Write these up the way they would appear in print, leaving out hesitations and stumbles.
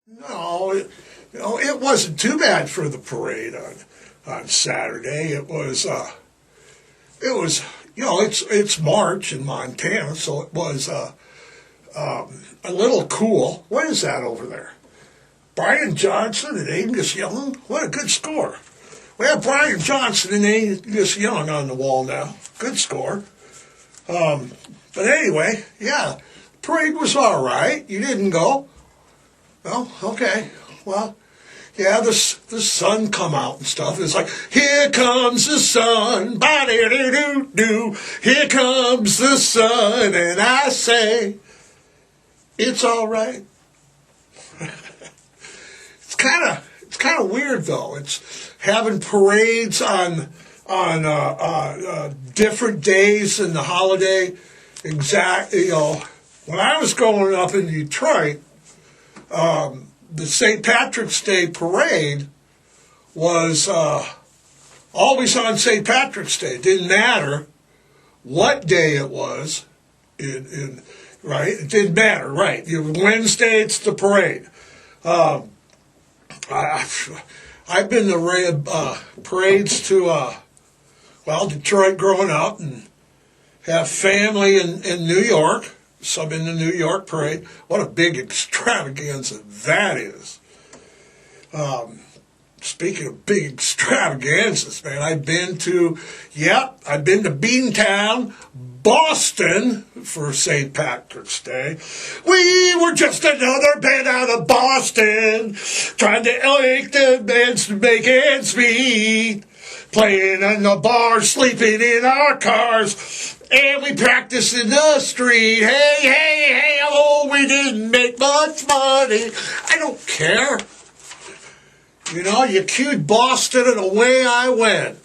No, it wasn't too bad for the parade on Saturday. It was it's March in Montana, so it was a little cool. What is that over there? Brian Johnson and Angus Young. What a good score. We have Brian Johnson and Angus Young on the wall now. Good score. But anyway, yeah, parade was all right. You didn't go. Well, okay. Well, yeah, the sun come out and stuff. It's like, here comes the sun, ba-do-do-do-do. Here comes the sun, and I say, it's all right. It's kind of weird though. It's having parades on different days in the holiday. When I was growing up in Detroit, the St. Patrick's Day parade was always on St. Patrick's Day. It didn't matter what day it was. Right? It didn't matter, right? Wednesday, it's the parade. I've been to parades to, Detroit growing up and have family in New York. Some in the New York parade. What a big extravaganza that is. Speaking of big extravaganzas, man, I've been to Beantown, Boston for St. Patrick's Day. We were just another band out of Boston, trying to make ends meet, playing in the bar, sleeping in our cars. And we practiced in the street. Hey, oh, we didn't make much money. I don't care. You cued Boston and away I went.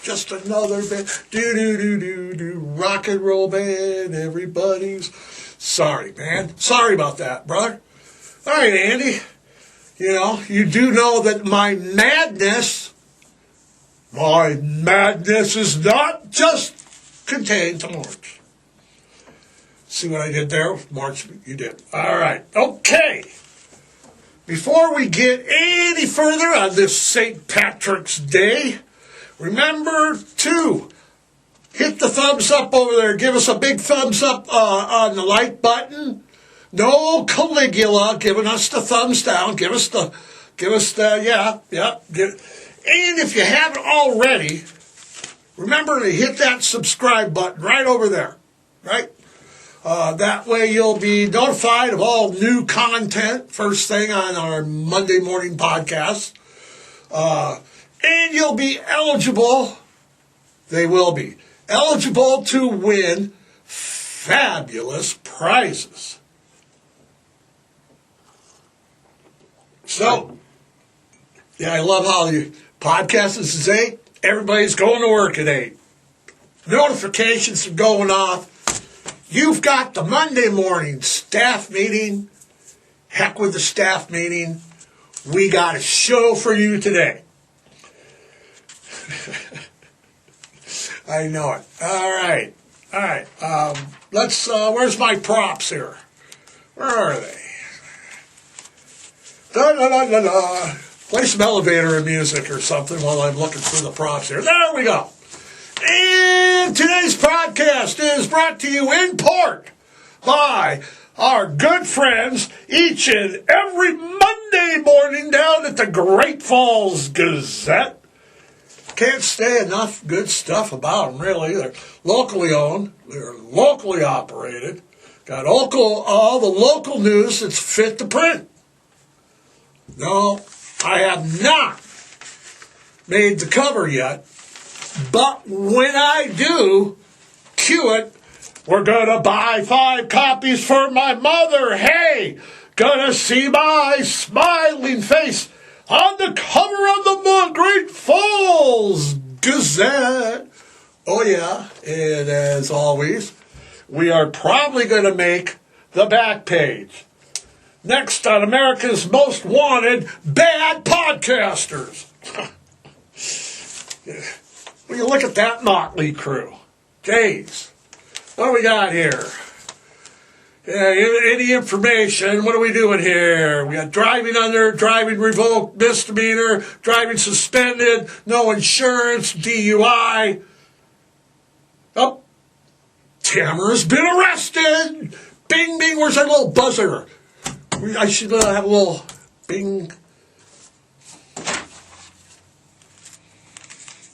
Just another band. Do, rock and roll band. Everybody's sorry, man. Sorry about that, brother. All right, Andy. You do know that my madness is not just contained to March. See what I did there? March, you did. All right. Okay. Before we get any further on this St. Patrick's Day, remember to hit the thumbs up over there. Give us a big thumbs up on the like button. No Caligula giving us the thumbs down. Give us the, yeah. And if you haven't already, remember to hit that subscribe button right over there, right? That way you'll be notified of all new content first thing on our Monday morning podcast. And you'll be eligible, they will be, eligible to win fabulous prizes. So, yeah, I love how the podcast is at 8. Everybody's going to work at 8. Notifications are going off. You've got the Monday morning staff meeting. Heck with the staff meeting. We got a show for you today. I know it. All right. Let's, where's my props here? Where are they? Da-da-da-da-da. Play some elevator music or something while I'm looking for the props here. There we go. And today's podcast is brought to you in part by our good friends each and every Monday morning down at the Great Falls Gazette. Can't say enough good stuff about them, really. They're locally owned. They're locally operated. Got all the local news that's fit to print. No, I have not made the cover yet. But when I do, cue it, we're going to buy 5 copies for my mother. Hey, gonna see my smiling face on the cover of the Great Falls Gazette. Oh, yeah, and as always, we are probably going to make the back page. Next on America's Most Wanted Bad Podcasters. Well, you look at that motley crew. Jeez. What do we got here? Yeah, any information? What are we doing here? We got driving under, driving revoked, misdemeanor, driving suspended, no insurance, DUI. Oh, Tamara's been arrested. Bing, bing. Where's that little buzzer? I should have a little bing.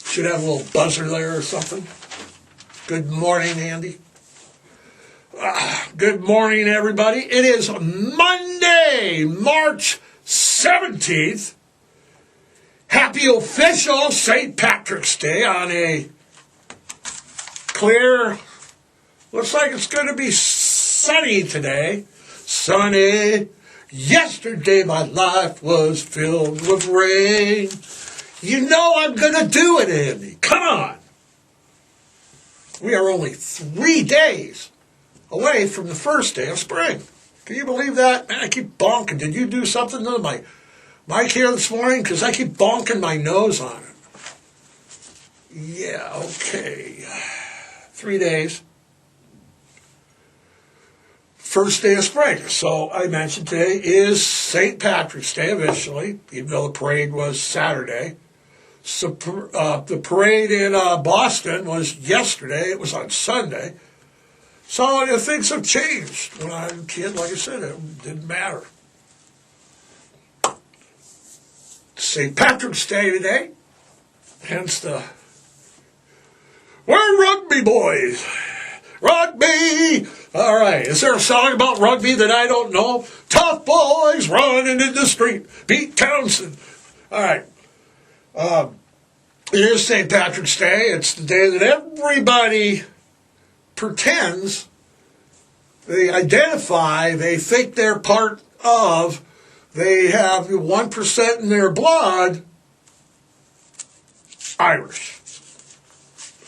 Should have a little buzzer there or something. Good morning, Andy. Good morning, everybody. It is Monday, March 17th. Happy official St. Patrick's Day on a clear, looks like it's going to be sunny today. Sunny. Yesterday my life was filled with rain. You know I'm going to do it, Andy. Come on. We are only 3 days away from the first day of spring. Can you believe that? Man, I keep bonking. Did you do something to my mic here this morning? Because I keep bonking my nose on it. Yeah, okay. 3 days. First day of spring. So I mentioned today is St. Patrick's Day officially, even though the parade was Saturday. So, the parade in Boston was yesterday. It was on Sunday. So things have changed. When I was a kid, like I said, it didn't matter. St. Patrick's Day today. Hence the... We're rugby boys. Rugby. All right. Is there a song about rugby that I don't know? Tough boys running in the street. Pete Townsend. All right. It is St. Patrick's Day. It's the day that everybody pretends, they identify, they think they're part of, they have 1% in their blood, Irish.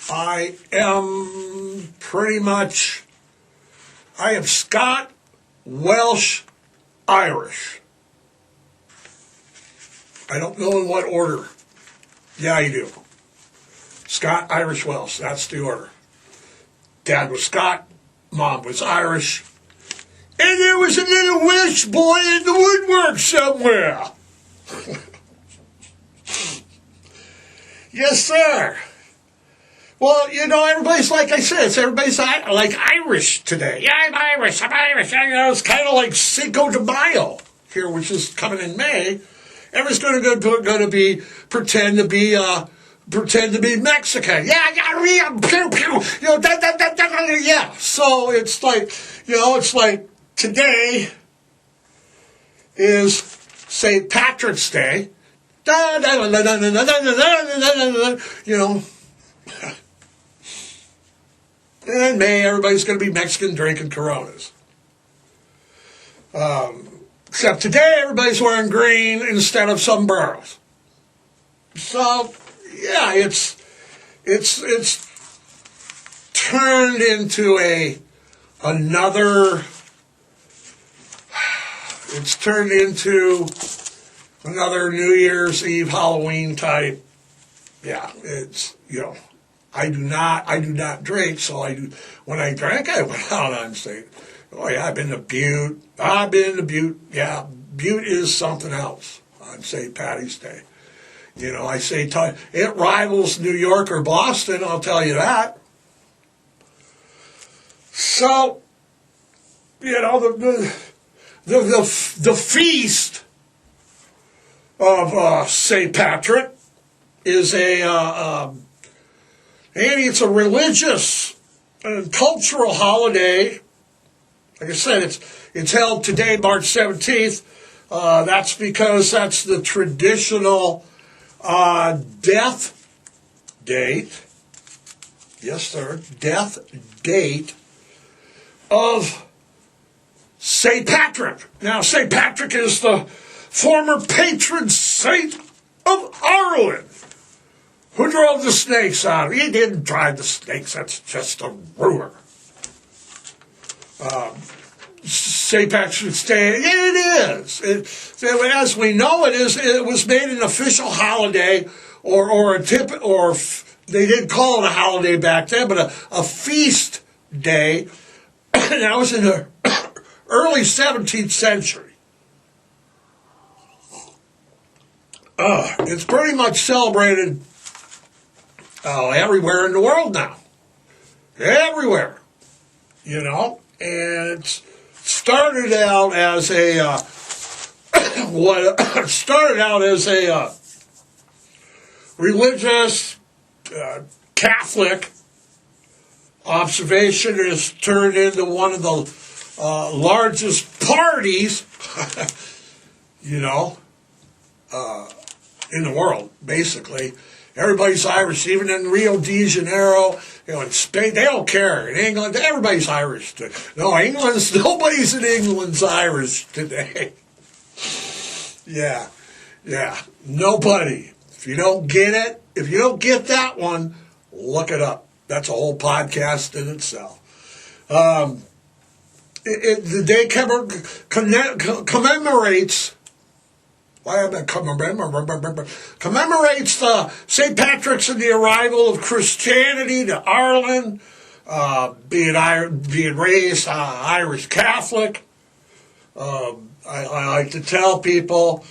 I am pretty much, I am Scot, Welsh, Irish. I don't know in what order. Yeah, I do. Scot, Irish, Welsh. That's the order. Dad was Scot, Mom was Irish, and there was a little Welsh boy in the woodwork somewhere. Yes, sir. Well, you know, everybody's like I said, everybody's like Irish today. Yeah, I'm Irish. You know, it's kind of like Cinco de Mayo here, which is coming in May. Everyone's going to be pretend to be Mexican. Yeah, pew pew. You know, yeah. So it's like, you know, it's like today is St. Patrick's Day. You know. And in May, everybody's going to be Mexican drinking Coronas. Except today, everybody's wearing green instead of sombreros. So, yeah, it's turned into another New Year's Eve Halloween type. Yeah, it's, you know, I do not drink, so when I drank, I went out on stage. Oh yeah, I've been to Butte. Yeah, Butte is something else on St. Patty's Day. You know, I say it rivals New York or Boston, I'll tell you that. So, you know, the feast of St. Patrick is it's a religious and cultural holiday. Like I said, it's held today, March 17th. That's because that's the traditional death date. Yes, sir. Death date of St. Patrick. Now, St. Patrick is the former patron saint of Ireland. Who drove the snakes out? He didn't drive the snakes. That's just a rumor. St. Patrick's Day, it is. As we know, it was made an official holiday, or they didn't call it a holiday back then, but a feast day. That was in the early 17th century. It's pretty much celebrated everywhere in the world now. Everywhere. You know, and it's started out as a religious Catholic observation. Has turned into one of the largest parties, you know, in the world, basically. Everybody's Irish, even in Rio de Janeiro, you know, in Spain, they don't care. In England, everybody's Irish. No, nobody's in England's Irish today. Yeah, nobody. If you don't get it, if you don't get that one, look it up. That's a whole podcast in itself. The day commemorates. Commemorates St. Patrick's and the arrival of Christianity to Ireland, being raised Irish Catholic. I like to tell people,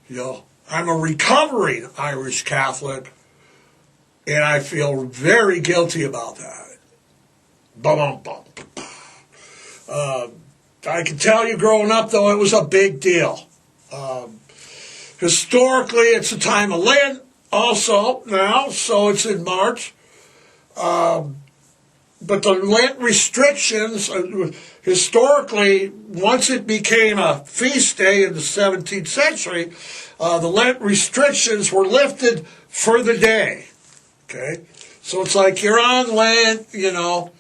you know, I'm a recovering Irish Catholic, and I feel very guilty about that. I can tell you, growing up, though, it was a big deal. Historically, it's a time of Lent also now, so it's in March. But the Lent restrictions, historically, once it became a feast day in the 17th century, the Lent restrictions were lifted for the day. Okay? So it's like you're on Lent, you know.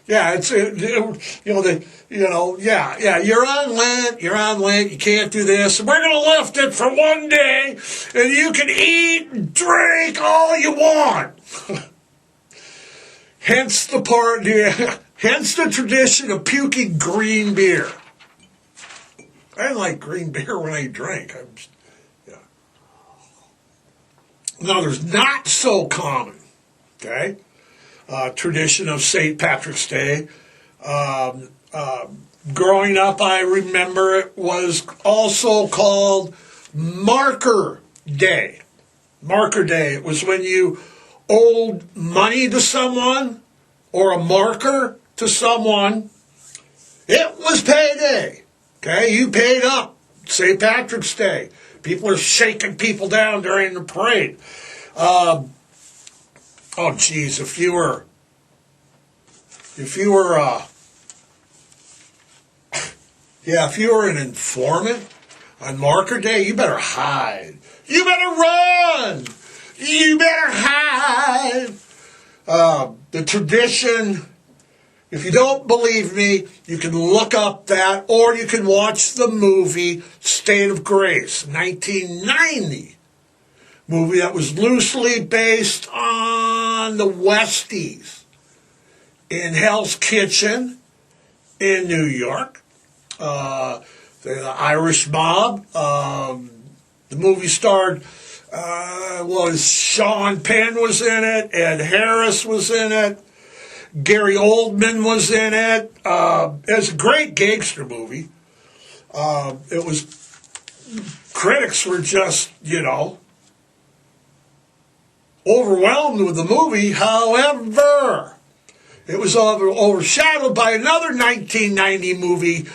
Yeah, you're on Lent, you can't do this, and we're going to lift it for one day, and you can eat and drink all you want. Hence the tradition of puking green beer. I didn't like green beer when I drank. Now, there's not so common, okay? Tradition of St. Patrick's Day. Growing up, I remember it was also called Marker Day. Marker Day. It was when you owed money to someone or a marker to someone. It was payday. Okay, you paid up. St. Patrick's Day. People are shaking people down during the parade. Oh, geez, if you were an informant on Marker Day, you better hide. You better run. You better hide. The tradition, if you don't believe me, you can look up that, or you can watch the movie State of Grace, 1990. Movie that was loosely based on the Westies in Hell's Kitchen in New York. The Irish mob. The movie starred, Sean Penn was in it, Ed Harris was in it, Gary Oldman was in it. It was a great gangster movie. Critics were just, overwhelmed with the movie. However, it was overshadowed by another 1990 movie,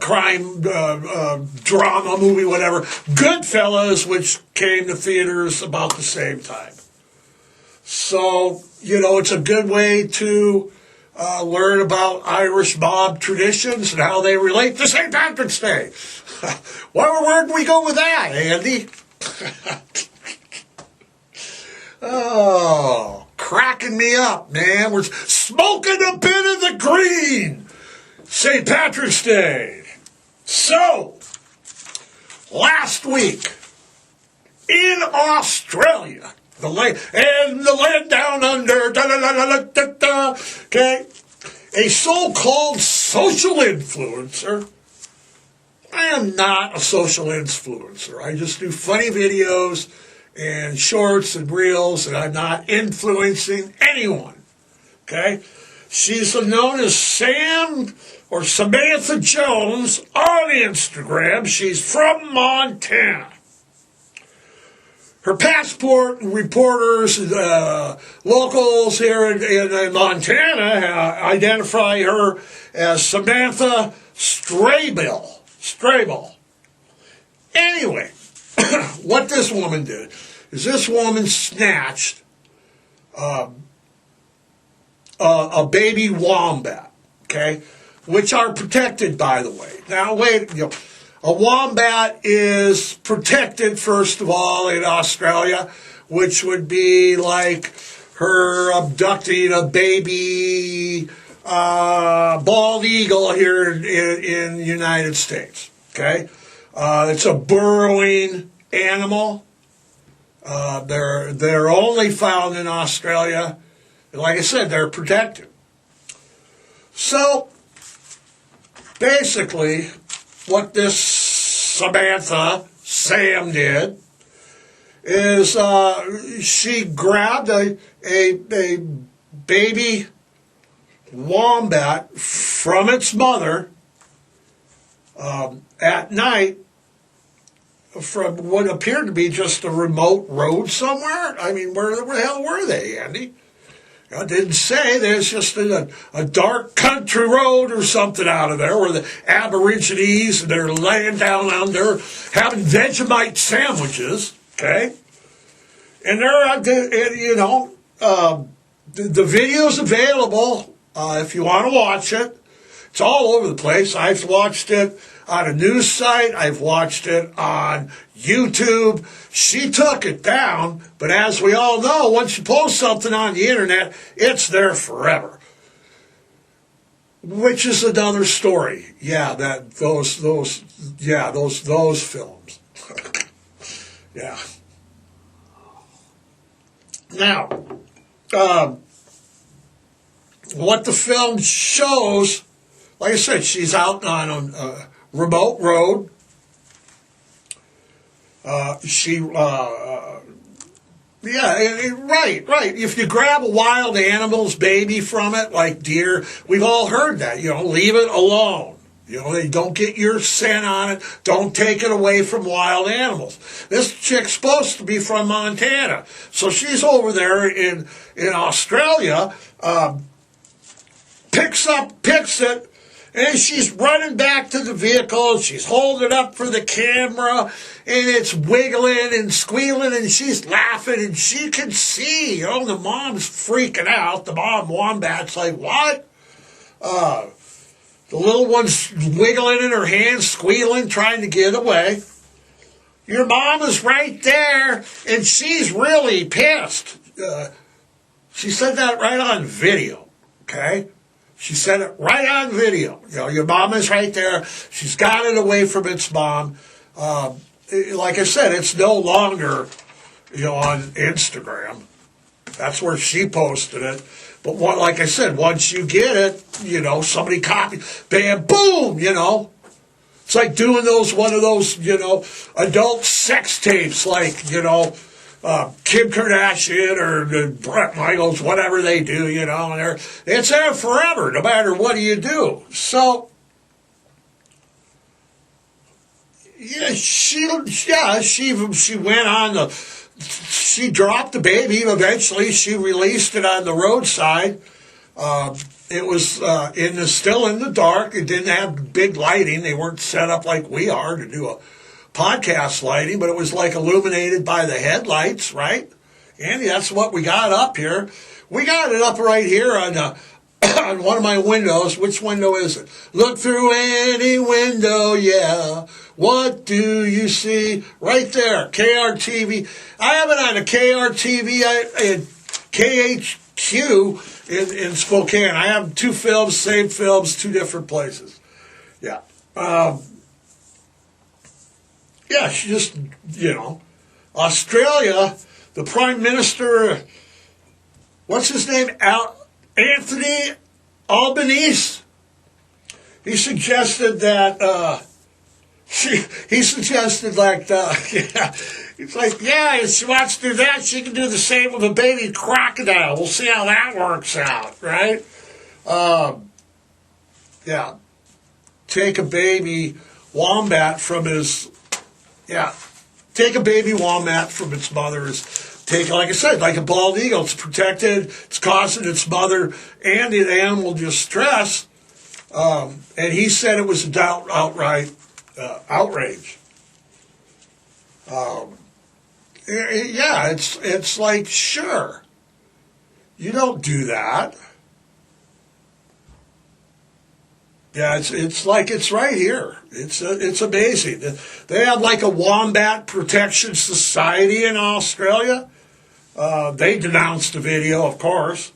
crime drama movie, whatever, Goodfellas, which came to theaters about the same time. So, it's a good way to learn about Irish mob traditions and how they relate to St. Patrick's Day. Where do we go with that, Andy? Oh, cracking me up, man. We're smoking a bit of the green. St. Patrick's Day. So, last week in Australia, the land down under, okay, a so-called social influencer. I am not a social influencer. I just do funny videos and shorts and reels, and I'm not influencing anyone, okay? She's known as Sam or Samantha Jones on Instagram. She's from Montana. Her passport reporters, locals here in Montana identify her as Samantha Strable. Anyway, what this woman did is this woman snatched a baby wombat, okay, which are protected, by the way. Now, wait, a wombat is protected, first of all, in Australia, which would be like her abducting a baby bald eagle here in the United States, okay? It's a burrowing animal. They're only found in Australia. Like I said, they're protected. So, basically, what this Sam did, is she grabbed a baby wombat from its mother at night from what appeared to be just a remote road somewhere. I mean, where the hell were they, Andy? I didn't say. There's just a dark country road or something out of there where the Aborigines, they're laying down under, having Vegemite sandwiches, okay? And the video's available if you want to watch it. It's all over the place. I've watched it on a news site. I've watched it on YouTube. She took it down, but as we all know, once you post something on the internet, it's there forever. Which is another story. Yeah, those films. Yeah. Now, what the film shows, like I said, she's out on a remote road. Right. If you grab a wild animal's baby from it, like deer, we've all heard that. Leave it alone. Don't get your scent on it. Don't take it away from wild animals. This chick's supposed to be from Montana, so she's over there in Australia. Picks it. And she's running back to the vehicle, and she's holding it up for the camera, and it's wiggling and squealing, and she's laughing, and she can see, the mom's freaking out. The mom wombat's like, what? The little one's wiggling in her hands, squealing, trying to get away. Your mom is right there, and she's really pissed. She said that right on video, okay? She said it right on video. Your mom is right there. She's got it away from its mom. Like I said, it's no longer, on Instagram. That's where she posted it. But like I said, once you get it, somebody copies, bam, boom, It's like doing one of those, adult sex tapes, like, Kim Kardashian or Brett Michaels, whatever they do, and it's there forever, no matter what you do. So, she went on she dropped the baby. Eventually, she released it on the roadside. It was still in the dark. It didn't have big lighting. They weren't set up like we are to do a podcast lighting, but it was like illuminated by the headlights, right? Andy, that's what we got up here. We got it up right here on on one of my windows. Which window is it? Look through any window, yeah. What do you see? Right there, KRTV. I have it on a KRTV and KHQ in Spokane. I have two films, same films, two different places. Yeah. Yeah, she just, Australia, the Prime Minister, what's his name? Anthony Albanese. He suggested that, it's like, if she wants to do that, she can do the same with a baby crocodile. We'll see how that works out, right? Yeah, take a baby wombat from its mother's. Take, like I said, like a bald eagle. It's protected. It's causing its mother and the animal distress. And he said it was outright outrage. It's like, sure, you don't do that. Yeah, it's like it's right here. It's amazing. They have like a wombat protection society in Australia. They denounced the video, of course.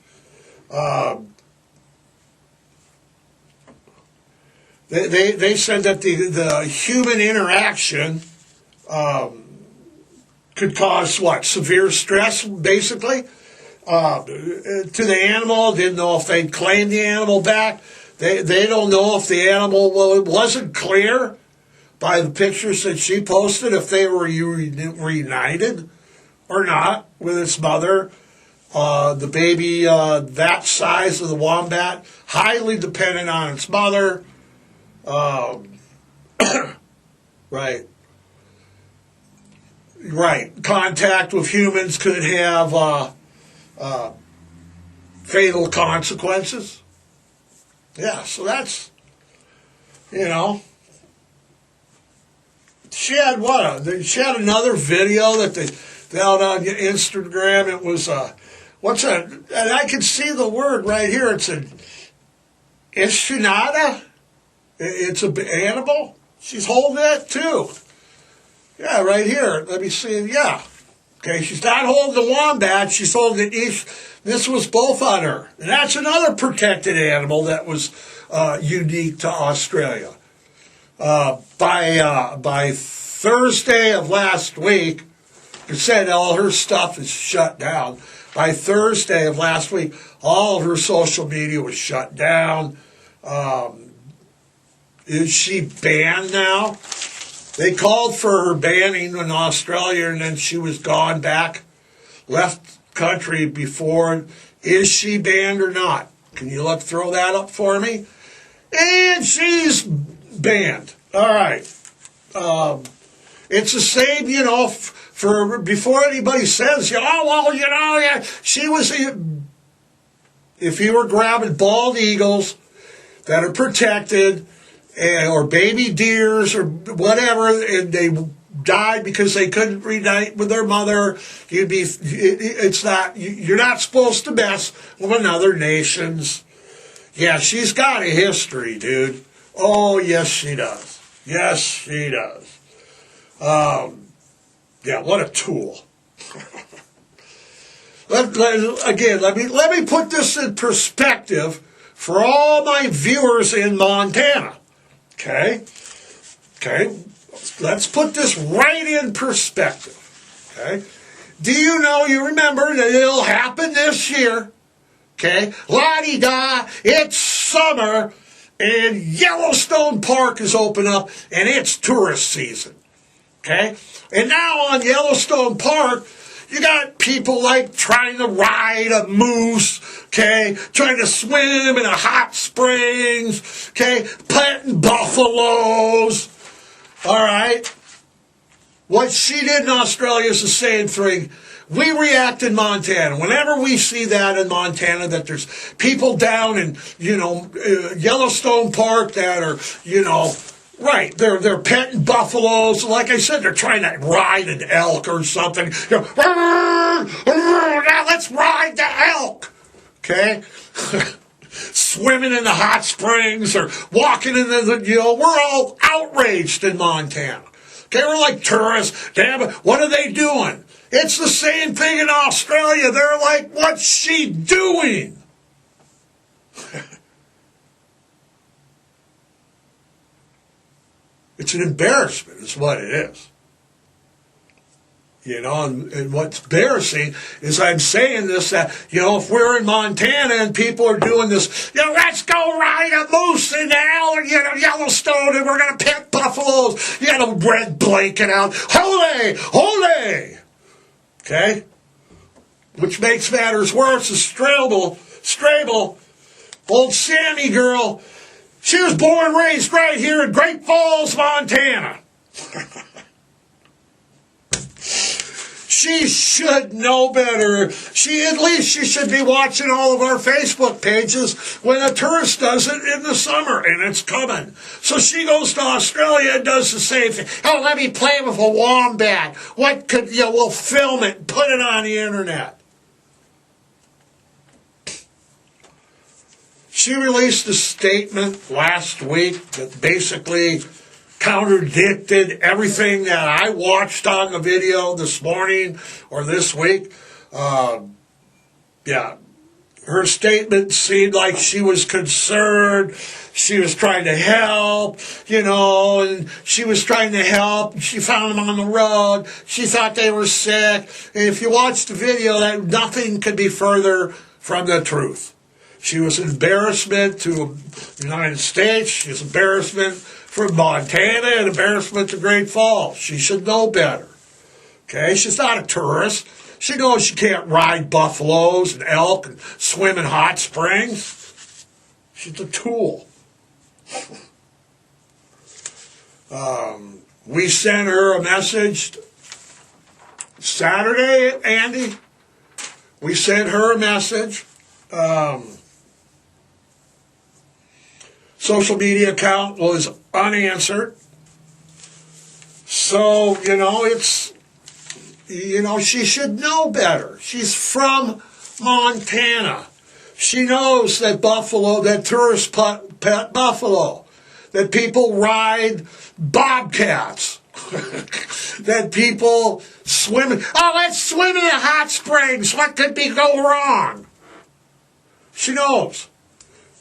They said that the human interaction could cause severe stress, basically, to the animal. Didn't know if they'd claim the animal back. They don't know if the animal, it wasn't clear by the pictures that she posted if they were reunited or not with its mother. The baby that size of the wombat, highly dependent on its mother. Right. Contact with humans could have fatal consequences. Yeah, so that's, she had she had another video that they out on Instagram. It was, and I can see the word right here. It's an Ishinada. It's an animal. She's holding it too. Yeah, right here. Let me see. Yeah. Okay, she's not holding the wombat. She's holding the This was both on her. And that's another protected animal that was unique to Australia. By Thursday of last week, it said all her stuff is shut down. By Thursday of last week, all of her social media was shut down. Is she banned now? They called for her banning in Australia, and then she was gone back, left country before. Is she banned or not? Can you throw that up for me? And she's banned. All right. It's the same, for before anybody says, she was. If you were grabbing bald eagles that are protected, or baby deers or whatever, and they died because they couldn't reunite with their mother, you're not supposed to mess with another nation's. Yeah, she's got a history, dude. Oh, yes, she does. Yes, she does. Yeah, what a tool. Let me put this in perspective for all my viewers in Montana. Okay, let's put this right in perspective. Okay, do you remember that it'll happen this year? Okay, la-di-da, it's summer, and Yellowstone Park is open up, and it's tourist season. Okay, and now on Yellowstone Park, you got people trying to ride a moose, okay, trying to swim in a hot springs, okay, petting buffaloes, all right? What she did in Australia is the same thing. We react in Montana. Whenever we see that in Montana, that there's people down in, Yellowstone Park that are, right, they're petting buffaloes. Like I said, they're trying to ride an elk or something. Now let's ride the elk. Okay? Swimming in the hot springs or walking in we're all outraged in Montana. Okay, we're like tourists. Damn it, what are they doing? It's the same thing in Australia. They're like, what's she doing? It's an embarrassment, is what it is. And what's embarrassing is I'm saying this, that, if we're in Montana and people are doing this, let's go ride a moose in Yellowstone and we're going to pet buffaloes, red blanket out, holy, holy. Okay? Which makes matters worse is Strabel Old Sammy girl, she was born and raised right here in Great Falls, Montana. She should know better. At least she should be watching all of our Facebook pages when a tourist does it in the summer, and it's coming. So she goes to Australia and does the same thing. Oh, let me play with a wombat. We'll film it and put it on the internet. She released a statement last week that basically contradicted everything that I watched on the video this morning or this week. Her statement seemed like she was concerned. She was trying to help, and she was trying to help. She found them on the road. She thought they were sick. And if you watch the video, that nothing could be further from the truth. She was an embarrassment to the United States. She was an embarrassment for Montana and embarrassment to Great Falls. She should know better. Okay? She's not a tourist. She knows she can't ride buffaloes and elk and swim in hot springs. She's a tool. We sent her a message Saturday, Andy. We sent her a message. Social media account was unanswered. So, she should know better. She's from Montana. She knows that tourists pet buffalo, that people ride bobcats, that people swim. Oh, let's swim in the hot springs. What could go wrong? She knows.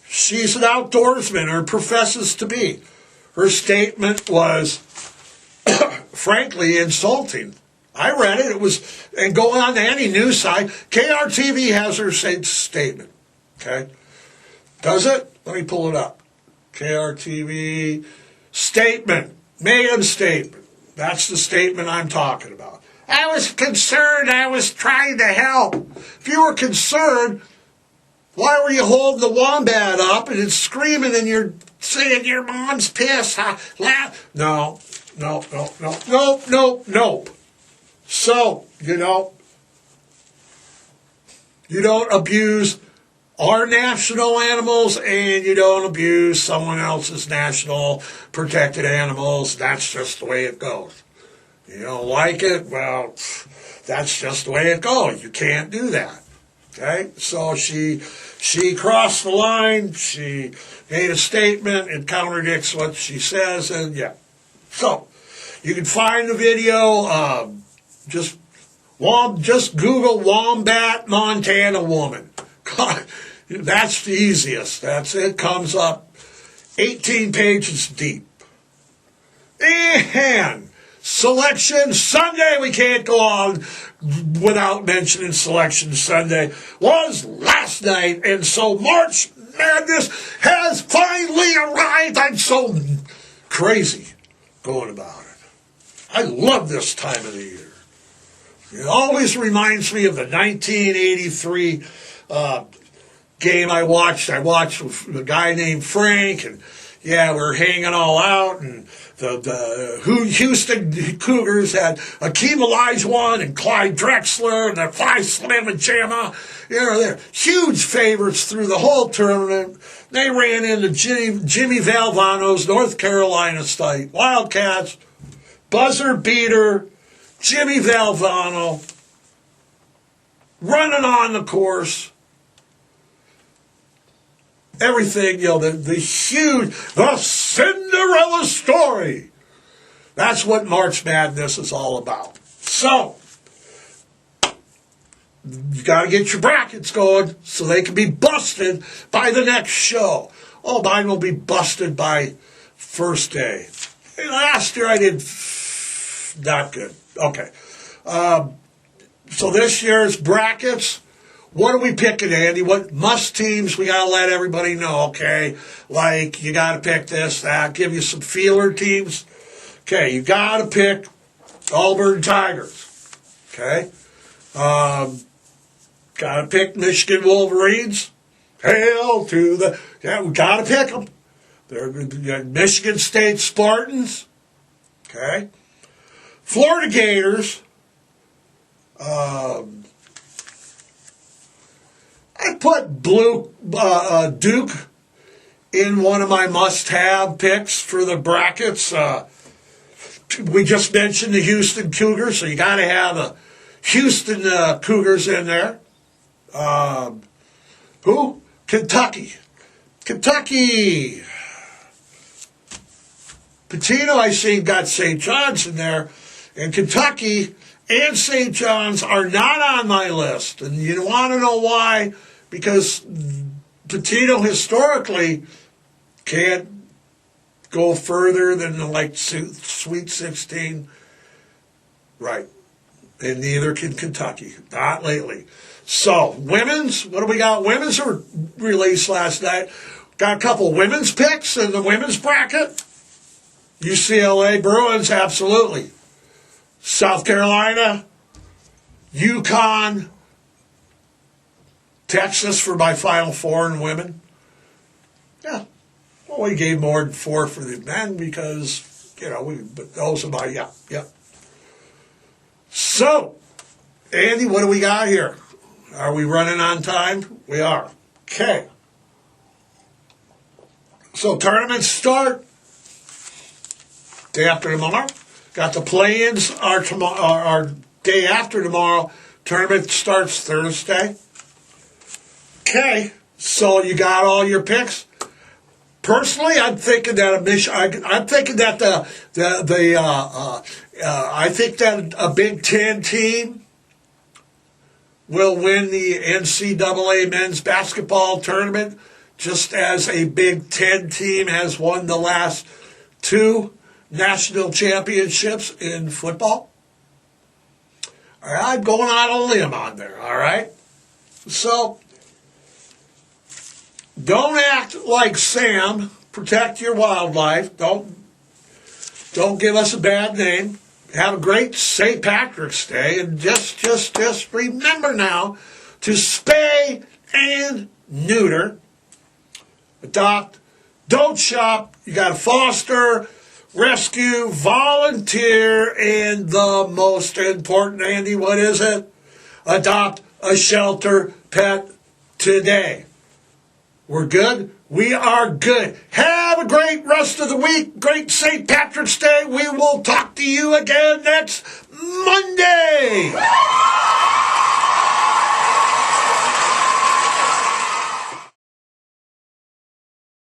She's an outdoorsman, or professes to be. Her statement was, frankly, insulting. I read it. It was, and going on to any news site, KRTV has her statement. Okay? Does it? Let me pull it up. KRTV statement. Maiden statement. That's the statement I'm talking about. I was concerned. I was trying to help. If you were concerned, why were you holding the wombat up and it's screaming and you're saying your mom's pissed? No. So, you don't abuse our national animals and you don't abuse someone else's national protected animals. That's just the way it goes. You don't like it? Well, that's just the way it goes. You can't do that. Okay, so she crossed the line. She made a statement. It contradicts what she says, and yeah. So you can find the video. Just Google Wombat Montana woman. That's the easiest. That's it. Comes up 18 pages deep. And Selection Sunday, we can't go on without mentioning Selection Sunday, was last night, and so March Madness has finally arrived. I'm so crazy going about it. I love this time of the year. It always reminds me of the 1983 game I watched. I watched with a guy named Frank, and we were hanging all out, and the Houston Cougars had Akeem Olajuwon and Clyde Drexler and the Five Slim and Jamma. They're huge favorites through the whole tournament. They ran into Jimmy Valvano's North Carolina State Wildcats. Buzzer beater, Jimmy Valvano, running on the course. Everything, the Cinderella story. That's what March Madness is all about. So, you got to get your brackets going so they can be busted by the next show. Oh, mine will be busted by first day. And last year I did not good. Okay. So this year's brackets. What are we picking, Andy? What must teams? We got to let everybody know, okay? Like, you got to pick this, that. Give you some feeler teams. Okay, you got to pick Auburn Tigers. Okay? Got to pick Michigan Wolverines. Hail to the... Yeah, we got to pick them. They're Michigan State Spartans. Okay. Florida Gators. I put Duke in one of my must-have picks for the brackets. We just mentioned the Houston Cougars, so you got to have the Houston Cougars in there. Who? Kentucky. Patino, I see, got St. John's in there, and Kentucky and St. John's are not on my list. And you want to know why? Because Patino historically can't go further than like Sweet 16. Right. And neither can Kentucky. Not lately. So, women's, what do we got? Women's were released last night. Got a couple women's picks in the women's bracket. UCLA Bruins, absolutely. South Carolina, UConn, Texas for my Final Four in women. Yeah. Well, we gave more than 4 for the men because, but those are my, yeah. So, Andy, what do we got here? Are we running on time? We are. Okay. So, tournaments start day after tomorrow. Got the play-ins are day after tomorrow. Tournament starts Thursday. Okay, so you got all your picks. Personally, I'm thinking that I think that a Big Ten team will win the NCAA men's basketball tournament, just as a Big Ten team has won the last 2 national championships in football. All right, I'm going out on a limb on there, all right? So, don't act like Sam. Protect your wildlife. Don't give us a bad name. Have a great St. Patrick's Day, and just remember now to spay and neuter, adopt, don't shop. You got to foster, rescue, volunteer, and the most important, Andy, what is it? Adopt a shelter pet today. We're good? We are good. Have a great rest of the week. Great St. Patrick's Day. We will talk to you again next Monday.